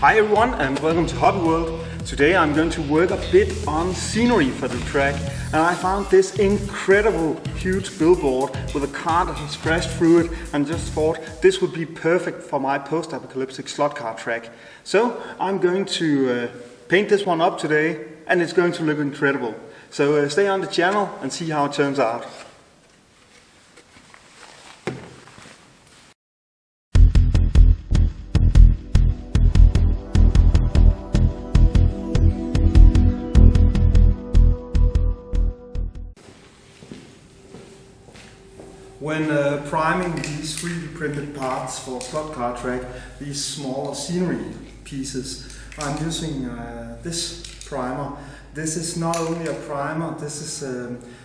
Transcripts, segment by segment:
Hi everyone and welcome to Hobby World. Today I'm going to work a bit on scenery for the track, and I found this incredible huge billboard with a car that has crashed through it and just thought this would be perfect for my post-apocalyptic slot car track. So I'm going to paint this one up today and it's going to look incredible. So stay on the channel and see how it turns out. When priming these 3D printed parts for slot car track, these smaller scenery pieces, I'm using this primer. This is not only a primer, this is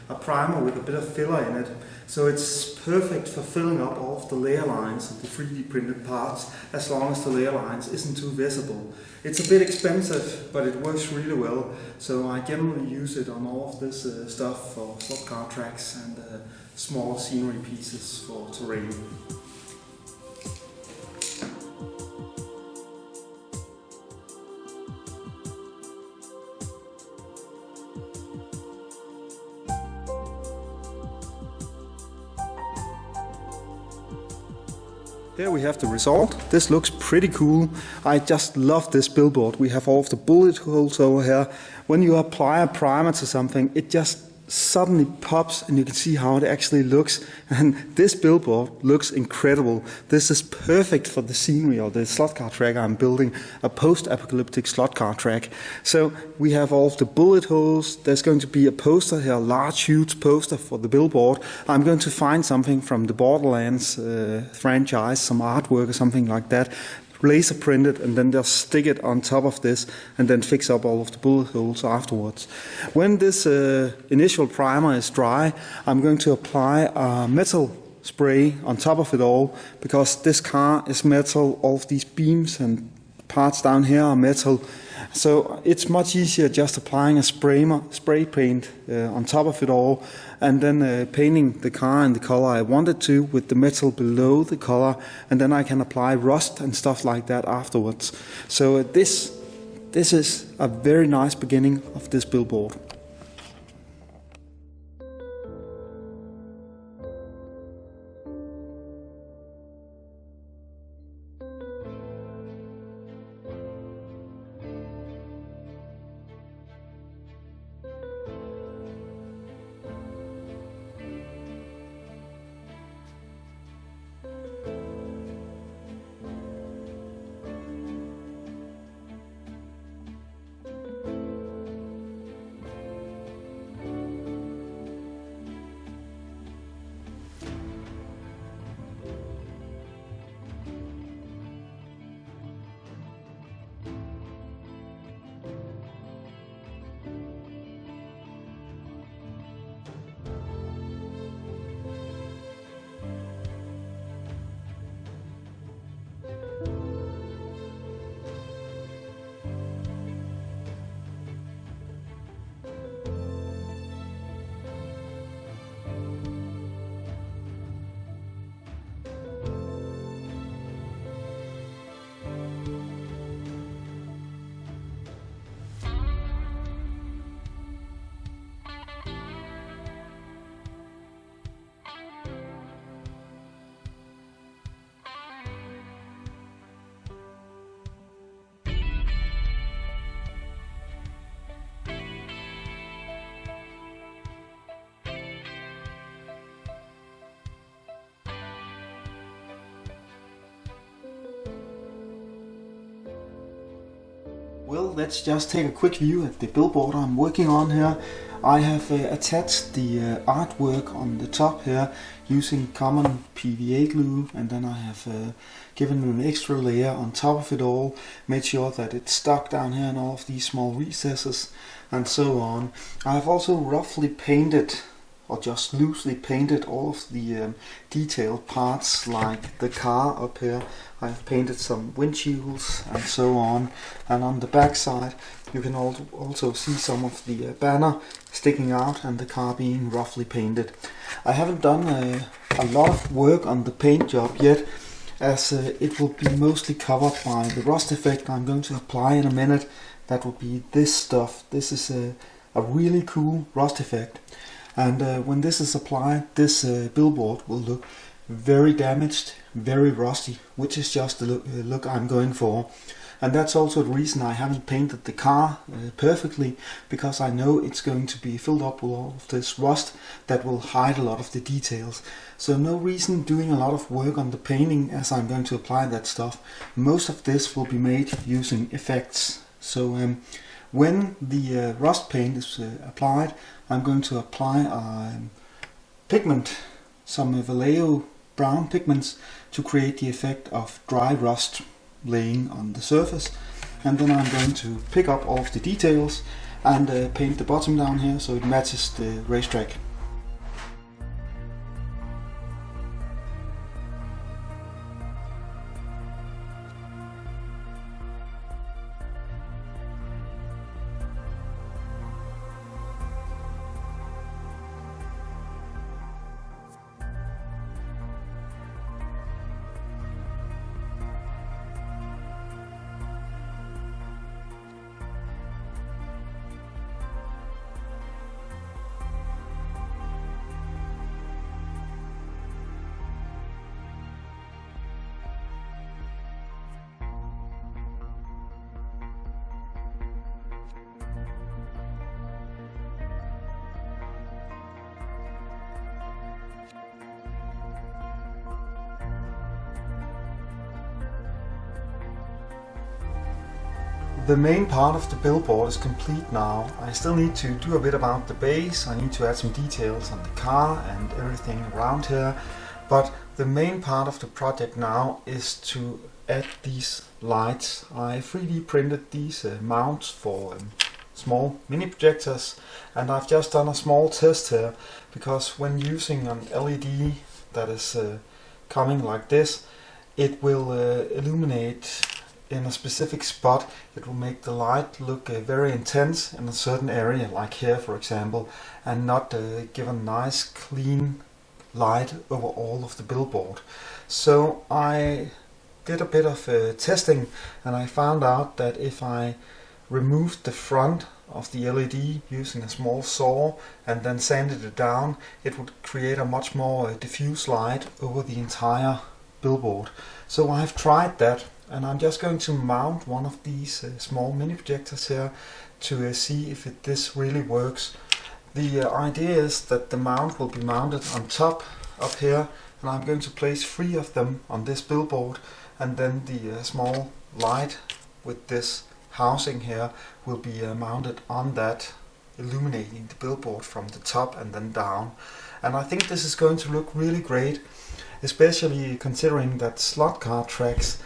a primer with a bit of filler in it. So it's perfect for filling up all of the layer lines of the 3D printed parts, as long as the layer lines isn't too visible. It's a bit expensive, but it works really well. So I generally use it on all of this stuff for slot car tracks and small scenery pieces for terrain. Here we have the result. This looks pretty cool. I just love this billboard. We have all of the bullet holes over here. When you apply a primer to something, it just suddenly pops and you can see how it actually looks. And this billboard looks incredible. This is perfect for the scenery or the slot car track I'm building, a post-apocalyptic slot car track. So we have all of the bullet holes. There's going to be a poster here, a large, huge poster for the billboard. I'm going to find something from the Borderlands franchise, some artwork or something like that, laser print it and then just stick it on top of this and then fix up all of the bullet holes afterwards. When this initial primer is dry, I'm going to apply a metal spray on top of it all, because this car is metal, all of these beams and parts down here are metal. So it's much easier just applying a spray paint on top of it all and then painting the car in the color I want it to with the metal below the color, and then I can apply rust and stuff like that afterwards. So this is a very nice beginning of this billboard. Well, let's just take a quick view at the billboard I'm working on here. I have attached the artwork on the top here using common PVA glue, and then I have given an extra layer on top of it all, made sure that it's stuck down here in all of these small recesses and so on. I have also roughly painted, or just loosely painted, all of the detailed parts, like the car up here. I have painted some windshields and so on, and on the back side you can also see some of the banner sticking out and the car being roughly painted. I haven't done a lot of work on the paint job yet. as it will be mostly covered by the rust effect I'm going to apply in a minute. That will be this stuff. This is a really cool rust effect, and when this is applied, this billboard will look very damaged, very rusty, which is just the look I'm going for. And that's also the reason I haven't painted the car perfectly, because I know it's going to be filled up with all of this rust that will hide a lot of the details. So no reason doing a lot of work on the painting, as I'm going to apply that stuff. Most of this will be made using effects. So when the rust paint is applied, I'm going to apply pigment, some Vallejo brown pigments, to create the effect of dry rust laying on the surface. And then I'm going to pick up all of the details and paint the bottom down here so it matches the racetrack. The main part of the billboard is complete now. I still need to do a bit about the base. I need to add some details on the car and everything around here. But the main part of the project now is to add these lights. I 3D printed these mounts for small mini projectors, and I've just done a small test here, because when using an LED that is coming like this, it will illuminate in a specific spot. It will make the light look very intense in a certain area, like here for example, and not give a nice clean light over all of the billboard. So I did a bit of testing, and I found out that if I removed the front of the LED using a small saw and then sanded it down, it would create a much more diffuse light over the entire billboard. So I've tried that, and I'm just going to mount one of these small mini projectors here to see if this really works. The idea is that the mount will be mounted on top up here, and I'm going to place 3 of them on this billboard, and then the small light with this housing here will be mounted on that, illuminating the billboard from the top and then down. And I think this is going to look really great, especially considering that slot car tracks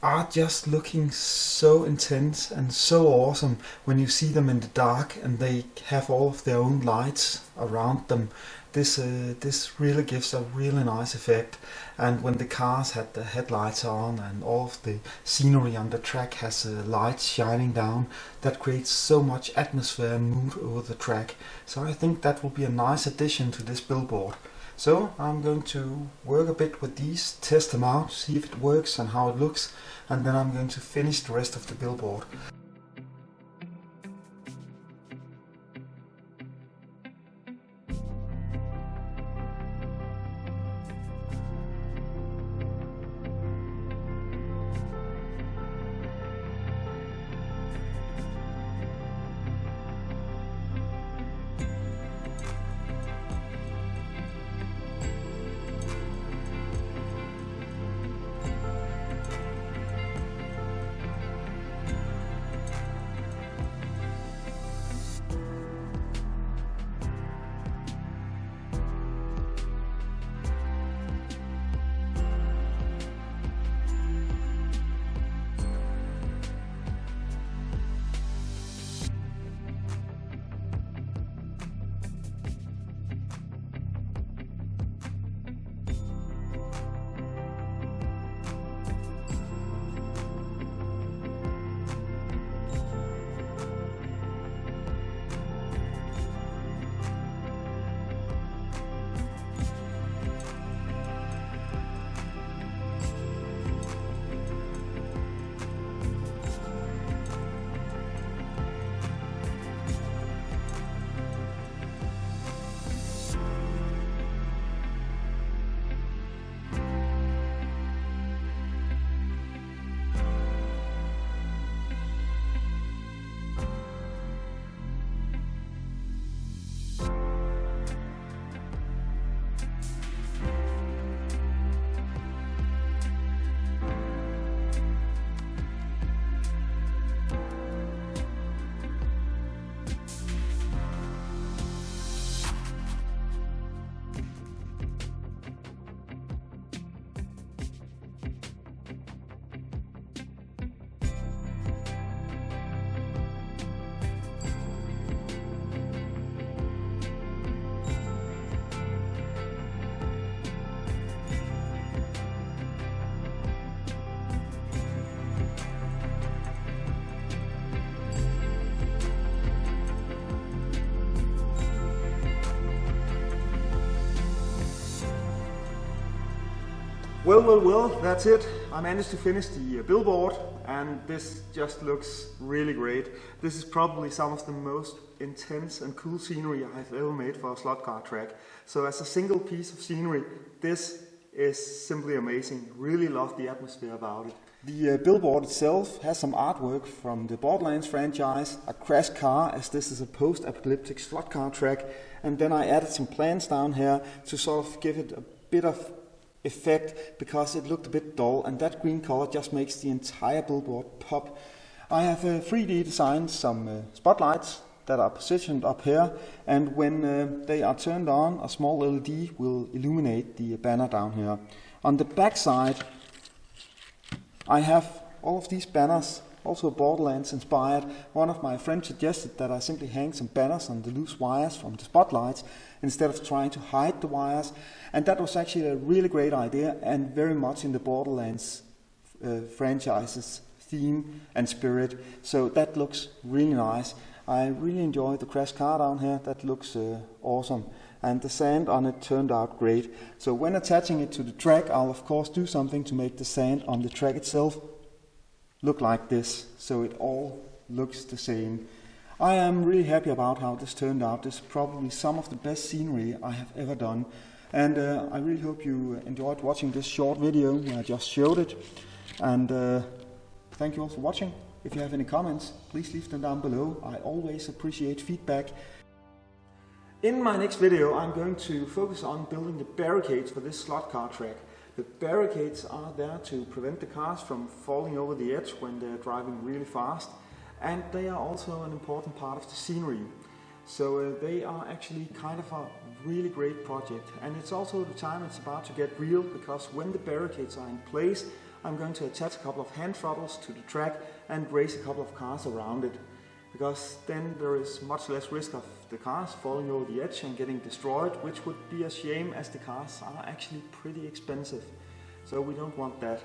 are just looking so intense and so awesome when you see them in the dark and they have all of their own lights around them. This really gives a really nice effect, and when the cars had the headlights on and all of the scenery on the track has lights shining down, that creates so much atmosphere and mood over the track. So I think that will be a nice addition to this billboard. So I'm going to work a bit with these, test them out, see if it works and how it looks, and then I'm going to finish the rest of the billboard. Well, that's it. I managed to finish the billboard, and this just looks really great. This is probably some of the most intense and cool scenery I've ever made for a slot car track. So as a single piece of scenery, this is simply amazing. Really love the atmosphere about it. The billboard itself has some artwork from the Borderlands franchise, a crash car, as this is a post-apocalyptic slot car track, and then I added some plants down here to sort of give it a bit of effect because it looked a bit dull, and that green color just makes the entire billboard pop. I have 3D designed some spotlights that are positioned up here, and when they are turned on, a small LED will illuminate the banner down here. On the back side I have all of these banners, also Borderlands inspired. One of my friends suggested that I simply hang some banners on the loose wires from the spotlights instead of trying to hide the wires, and that was actually a really great idea and very much in the Borderlands franchise's theme and spirit. So that looks really nice. I really enjoy the crash car down here. That looks awesome, and the sand on it turned out great. So when attaching it to the track, I'll of course do something to make the sand on the track itself look like this, so it all looks the same. I am really happy about how this turned out. This is probably some of the best scenery I have ever done, and I really hope you enjoyed watching this short video where I just showed it, and thank you all for watching. If you have any comments, please leave them down below. I always appreciate feedback. In my next video, I'm going to focus on building the barricades for this slot car track. The barricades are there to prevent the cars from falling over the edge when they're driving really fast, and they are also an important part of the scenery. So they are actually kind of a really great project, and it's also the time it's about to get real, because when the barricades are in place, I'm going to attach a couple of hand throttles to the track and race a couple of cars around it, because then there is much less risk of the cars falling over the edge and getting destroyed, which would be a shame as the cars are actually pretty expensive. So we don't want that.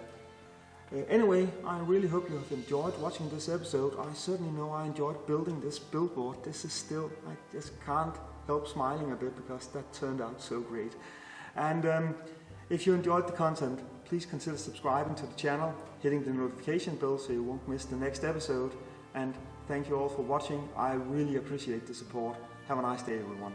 Anyway, I really hope you have enjoyed watching this episode. I certainly know I enjoyed building this billboard. This is still, I just can't help smiling a bit because that turned out so great. And if you enjoyed the content, please consider subscribing to the channel, hitting the notification bell so you won't miss the next episode. And thank you all for watching. I really appreciate the support. Have a nice day, everyone.